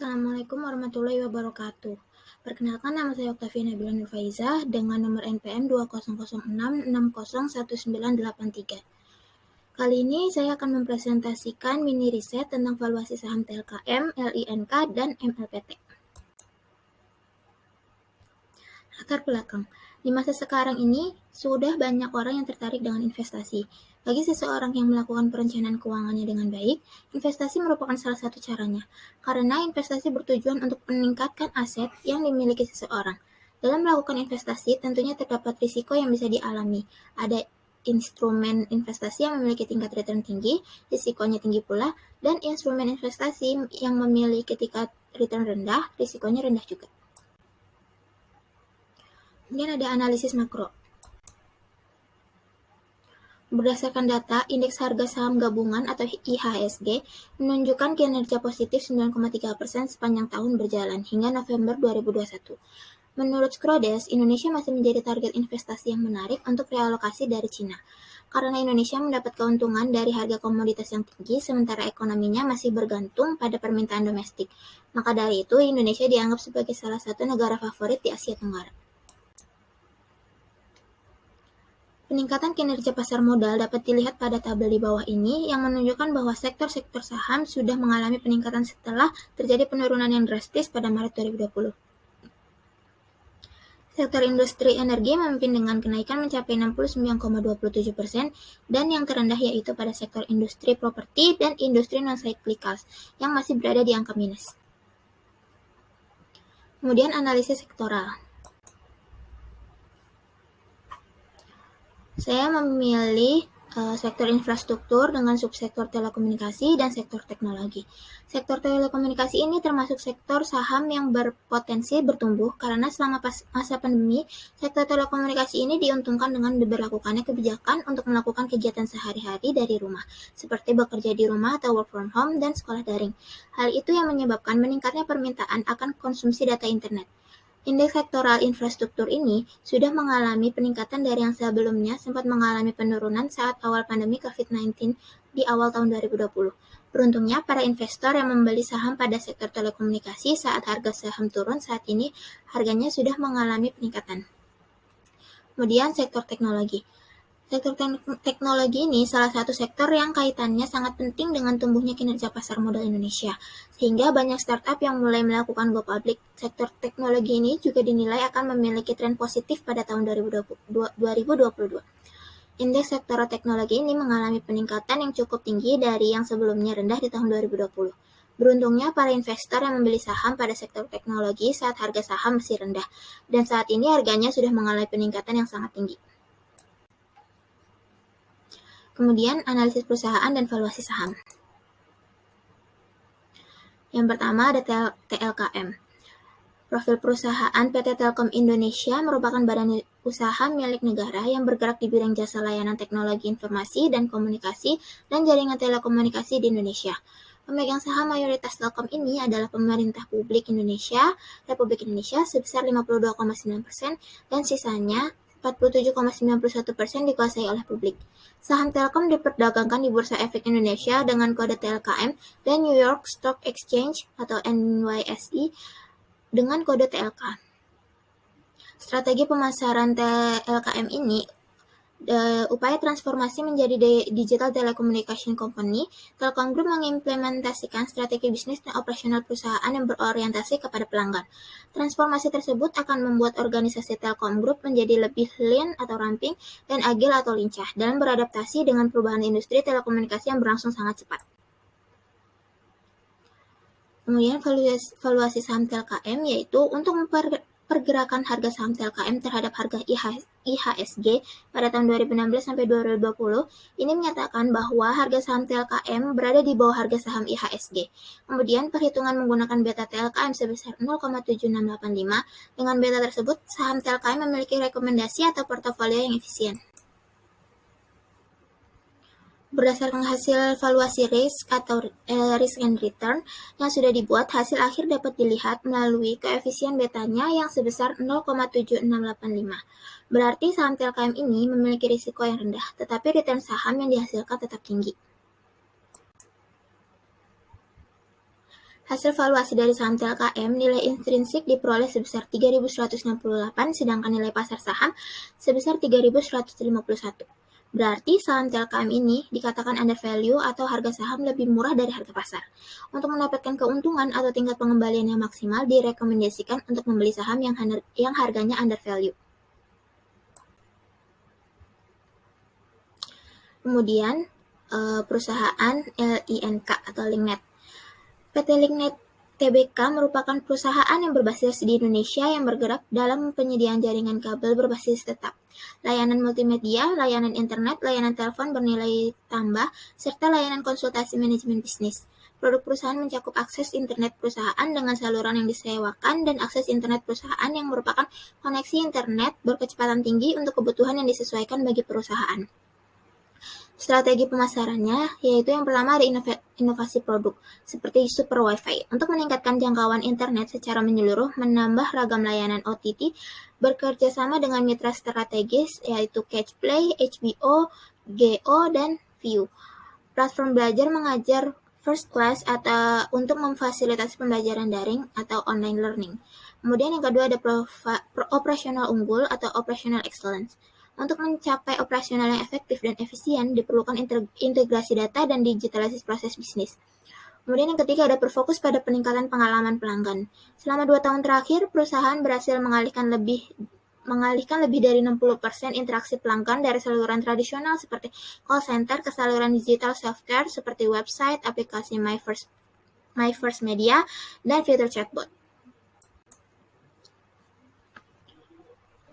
Assalamualaikum warahmatullahi wabarakatuh. Perkenalkan, nama saya Oktavia Nabila Nurfaizah dengan nomor NPM 2006601983. Kali ini saya akan mempresentasikan mini riset tentang valuasi saham TLKM, LINK, dan MLPT. Latar belakang. Di masa sekarang ini, sudah banyak orang yang tertarik dengan investasi. Bagi seseorang yang melakukan perencanaan keuangannya dengan baik, investasi merupakan salah satu caranya, karena investasi bertujuan untuk meningkatkan aset yang dimiliki seseorang. Dalam melakukan investasi, tentunya terdapat risiko yang bisa dialami. Ada instrumen investasi yang memiliki tingkat return tinggi, risikonya tinggi pula, dan instrumen investasi yang memiliki tingkat return rendah, risikonya rendah juga. Kemudian ada analisis makro. Berdasarkan data, indeks harga saham gabungan atau IHSG menunjukkan kinerja positif 9,3% sepanjang tahun berjalan hingga November 2021. Menurut Schroders, Indonesia masih menjadi target investasi yang menarik untuk realokasi dari Cina. Karena Indonesia mendapat keuntungan dari harga komoditas yang tinggi, sementara ekonominya masih bergantung pada permintaan domestik. Maka dari itu, Indonesia dianggap sebagai salah satu negara favorit di Asia Tenggara. Peningkatan kinerja pasar modal dapat dilihat pada tabel di bawah ini yang menunjukkan bahwa sektor-sektor saham sudah mengalami peningkatan setelah terjadi penurunan yang drastis pada Maret 2020. Sektor industri energi memimpin dengan kenaikan mencapai 69,27% dan yang terendah yaitu pada sektor industri properti dan industri non-cyclicals yang masih berada di angka minus. Kemudian analisis sektoral. Saya memilih sektor infrastruktur dengan subsektor telekomunikasi dan sektor teknologi. Sektor telekomunikasi ini termasuk sektor saham yang berpotensi bertumbuh karena selama masa pandemi, sektor telekomunikasi ini diuntungkan dengan diberlakukannya kebijakan untuk melakukan kegiatan sehari-hari dari rumah, seperti bekerja di rumah atau work from home dan sekolah daring. Hal itu yang menyebabkan meningkatnya permintaan akan konsumsi data internet. Indeks sektoral infrastruktur ini sudah mengalami peningkatan dari yang sebelumnya sempat mengalami penurunan saat awal pandemi COVID-19 di awal tahun 2020. Beruntungnya, para investor yang membeli saham pada sektor telekomunikasi saat harga saham turun saat ini, harganya sudah mengalami peningkatan. Kemudian sektor teknologi. Sektor teknologi ini salah satu sektor yang kaitannya sangat penting dengan tumbuhnya kinerja pasar modal Indonesia, sehingga banyak startup yang mulai melakukan go public. Sektor teknologi ini juga dinilai akan memiliki tren positif pada tahun 2022. Indeks sektor teknologi ini mengalami peningkatan yang cukup tinggi dari yang sebelumnya rendah di tahun 2020. Beruntungnya para investor yang membeli saham pada sektor teknologi saat harga saham masih rendah, dan saat ini harganya sudah mengalami peningkatan yang sangat tinggi. Kemudian analisis perusahaan dan valuasi saham. Yang pertama ada TLKM. Profil perusahaan PT Telkom Indonesia merupakan badan usaha milik negara yang bergerak di bidang jasa layanan teknologi informasi dan komunikasi dan jaringan telekomunikasi di Indonesia. Pemegang saham mayoritas Telkom ini adalah pemerintah Republik Indonesia sebesar 52,9% dan sisanya 47,91% dikuasai oleh publik. Saham Telkom diperdagangkan di Bursa Efek Indonesia dengan kode TLKM dan New York Stock Exchange atau NYSE dengan kode TLK. Strategi pemasaran TLKM ini upaya transformasi menjadi digital telecommunication company. Telkom Group mengimplementasikan strategi bisnis dan operasional perusahaan yang berorientasi kepada pelanggan. Transformasi tersebut akan membuat organisasi Telkom Group menjadi lebih lean atau ramping dan agil atau lincah dalam beradaptasi dengan perubahan industri telekomunikasi yang berlangsung sangat cepat. Kemudian valuasi saham TLKM yaitu untuk pergerakan harga saham TLKM terhadap harga IHSG pada tahun 2016 sampai 2020 ini menyatakan bahwa harga saham TLKM berada di bawah harga saham IHSG. Kemudian perhitungan menggunakan beta TLKM sebesar 0,7685. Dengan beta tersebut, saham TLKM memiliki rekomendasi atau portofolio yang efisien. Berdasarkan hasil valuasi risk atau risk and return yang sudah dibuat, hasil akhir dapat dilihat melalui koefisien betanya yang sebesar 0,7685. Berarti saham TLKM ini memiliki risiko yang rendah, tetapi return saham yang dihasilkan tetap tinggi. Hasil valuasi dari saham TLKM, nilai intrinsik diperoleh sebesar 3.168, sedangkan nilai pasar saham sebesar 3.151. Berarti saham TLKM ini dikatakan under value atau harga saham lebih murah dari harga pasar. Untuk mendapatkan keuntungan atau tingkat pengembalian yang maksimal, direkomendasikan untuk membeli saham yang harganya under value. Kemudian, perusahaan LINK atau Linknet. PT Linknet Tbk merupakan perusahaan yang berbasis di Indonesia yang bergerak dalam penyediaan jaringan kabel berbasis tetap, layanan multimedia, layanan internet, layanan telepon bernilai tambah, serta layanan konsultasi manajemen bisnis. Produk perusahaan mencakup akses internet perusahaan dengan saluran yang disewakan dan akses internet perusahaan yang merupakan koneksi internet berkecepatan tinggi untuk kebutuhan yang disesuaikan bagi perusahaan. Strategi pemasarannya yaitu yang pertama ada inovasi produk, seperti Super Wi-Fi, untuk meningkatkan jangkauan internet secara menyeluruh, menambah ragam layanan OTT, bekerja sama dengan mitra strategis yaitu Catchplay, HBO, Geo, dan Viu. Platform belajar mengajar first class atau untuk memfasilitasi pembelajaran daring atau online learning. Kemudian yang kedua ada operasional unggul atau operational excellence. Untuk mencapai operasional yang efektif dan efisien, diperlukan integrasi data dan digitalisasi proses bisnis. Kemudian yang ketiga ada berfokus pada peningkatan pengalaman pelanggan. Selama 2 tahun terakhir, perusahaan berhasil mengalihkan lebih dari 60% interaksi pelanggan dari saluran tradisional seperti call center ke saluran digital self-care seperti website, aplikasi My First Media, dan fitur chatbot.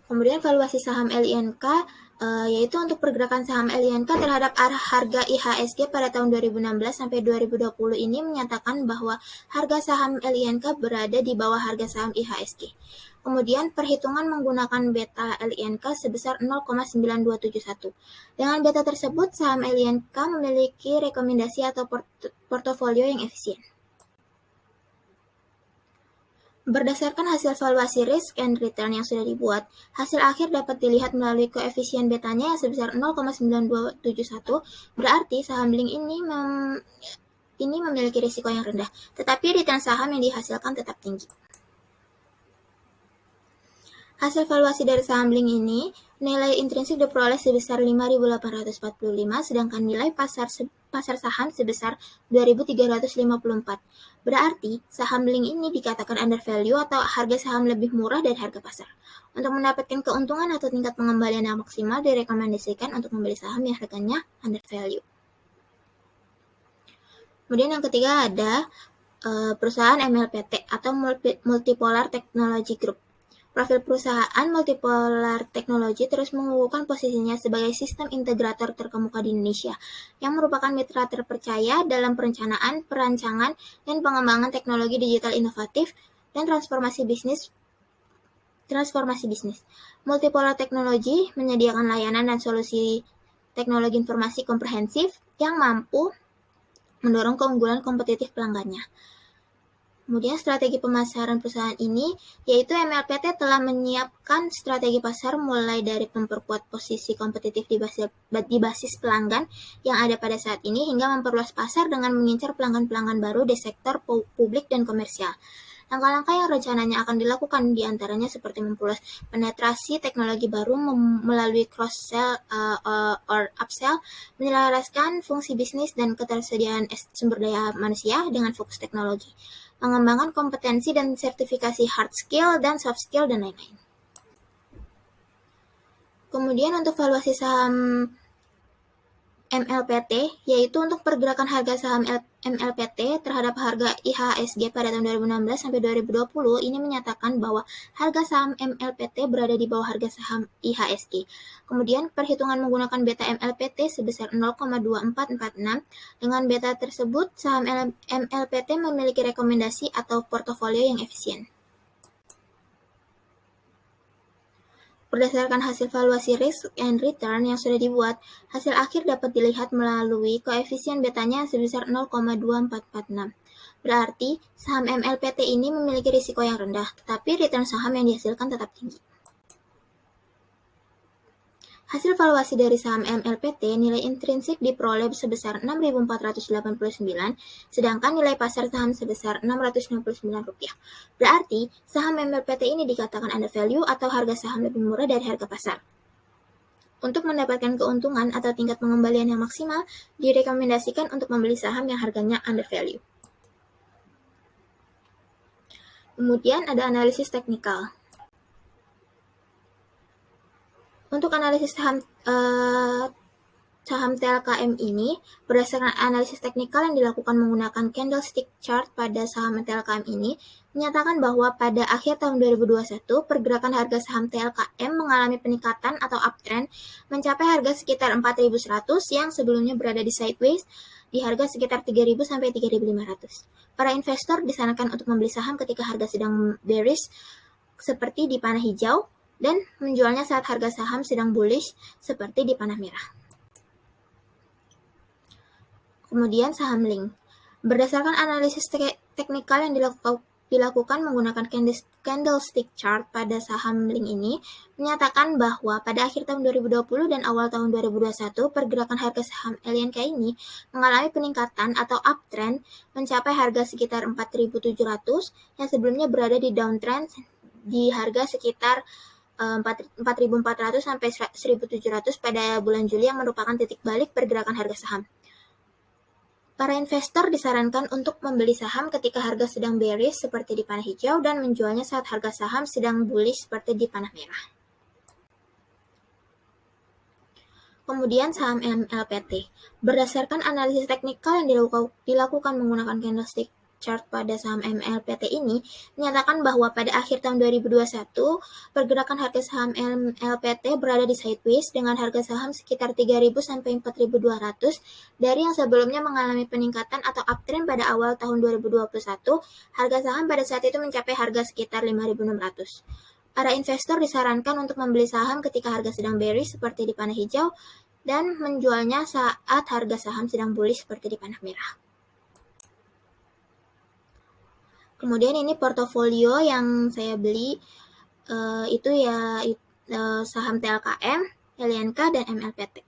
Kemudian valuasi saham LINK yaitu untuk pergerakan saham LINK terhadap harga IHSG pada tahun 2016 sampai 2020 ini menyatakan bahwa harga saham LINK berada di bawah harga saham IHSG. Kemudian perhitungan menggunakan beta LINK sebesar 0,9271. Dengan beta tersebut, saham LINK memiliki rekomendasi atau portofolio yang efisien. Berdasarkan hasil valuasi risk and return yang sudah dibuat, hasil akhir dapat dilihat melalui koefisien betanya yang sebesar 0,9271, berarti saham Blink ini memiliki risiko yang rendah, tetapi return saham yang dihasilkan tetap tinggi. Hasil valuasi dari saham Blink ini, nilai intrinsik diperoleh sebesar 5.845, sedangkan nilai pasar saham sebesar 2.354. Berarti, saham Blink ini dikatakan under value atau harga saham lebih murah dari harga pasar. Untuk mendapatkan keuntungan atau tingkat pengembalian yang maksimal, direkomendasikan untuk membeli saham yang harganya under value. Kemudian yang ketiga ada perusahaan MLPT atau Multipolar Technology Group. Profil perusahaan Multipolar Technology terus mengukuhkan posisinya sebagai sistem integrator terkemuka di Indonesia, yang merupakan mitra terpercaya dalam perencanaan, perancangan, dan pengembangan teknologi digital inovatif dan transformasi bisnis. Multipolar Technology menyediakan layanan dan solusi teknologi informasi komprehensif yang mampu mendorong keunggulan kompetitif pelanggannya. Kemudian strategi pemasaran perusahaan ini, yaitu MLPT telah menyiapkan strategi pasar mulai dari memperkuat posisi kompetitif di basis pelanggan yang ada pada saat ini hingga memperluas pasar dengan mengincar pelanggan-pelanggan baru di sektor publik dan komersial. Langkah-langkah yang rencananya akan dilakukan diantaranya seperti memperluas penetrasi teknologi baru melalui cross-sell or upsell, menyelaraskan fungsi bisnis dan ketersediaan sumber daya manusia dengan fokus teknologi, pengembangan kompetensi dan sertifikasi hard skill dan soft skill, dan lain-lain. Kemudian untuk valuasi saham MLPT, yaitu untuk pergerakan harga saham MLPT terhadap harga IHSG pada tahun 2016 sampai 2020 ini menyatakan bahwa harga saham MLPT berada di bawah harga saham IHSG. Kemudian perhitungan menggunakan beta MLPT sebesar 0,2446. Dengan beta tersebut, saham MLPT memiliki rekomendasi atau portofolio yang efisien. Berdasarkan hasil valuasi risk and return yang sudah dibuat, hasil akhir dapat dilihat melalui koefisien betanya sebesar 0,2446. Berarti, saham MLPT ini memiliki risiko yang rendah, tetapi return saham yang dihasilkan tetap tinggi. Hasil valuasi dari saham MLPT, nilai intrinsik diperoleh sebesar Rp6.489, sedangkan nilai pasar saham sebesar Rp669. Berarti, saham MLPT ini dikatakan undervalue atau harga saham lebih murah dari harga pasar. Untuk mendapatkan keuntungan atau tingkat pengembalian yang maksimal, direkomendasikan untuk membeli saham yang harganya undervalue. Kemudian ada analisis teknikal. Untuk analisis saham TLKM ini, berdasarkan analisis teknikal yang dilakukan menggunakan candlestick chart pada saham TLKM ini, menyatakan bahwa pada akhir tahun 2021, pergerakan harga saham TLKM mengalami peningkatan atau uptrend mencapai harga sekitar 4.100 yang sebelumnya berada di sideways di harga sekitar 3.000 sampai 3.500. Para investor disarankan untuk membeli saham ketika harga sedang bearish seperti di panah hijau dan menjualnya saat harga saham sedang bullish seperti di panah merah. Kemudian saham Link. Berdasarkan analisis teknikal yang dilakukan menggunakan candlestick chart pada saham Link ini, menyatakan bahwa pada akhir tahun 2020 dan awal tahun 2021, pergerakan harga saham LNK ini mengalami peningkatan atau uptrend mencapai harga sekitar 4.700 yang sebelumnya berada di downtrend di harga sekitar 4.400 sampai 1.700 pada bulan Juli yang merupakan titik balik pergerakan harga saham. Para investor disarankan untuk membeli saham ketika harga sedang bearish seperti di panah hijau dan menjualnya saat harga saham sedang bullish seperti di panah merah. Kemudian saham MLPT. Berdasarkan analisis teknikal yang dilakukan menggunakan candlestick chart pada saham MLPT ini, menyatakan bahwa pada akhir tahun 2021, pergerakan harga saham MLPT berada di sideways dengan harga saham sekitar 3.000 sampai 4.200 dari yang sebelumnya mengalami peningkatan atau uptrend pada awal tahun 2021, harga saham pada saat itu mencapai harga sekitar 5.600. Para investor disarankan untuk membeli saham ketika harga sedang bearish seperti di panah hijau dan menjualnya saat harga saham sedang bullish seperti di panah merah. Kemudian ini portofolio yang saya beli itu ya saham TLKM, LNK, dan MLPT.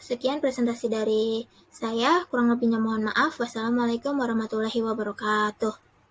Sekian presentasi dari saya, kurang lebihnya mohon maaf. Wassalamualaikum warahmatullahi wabarakatuh.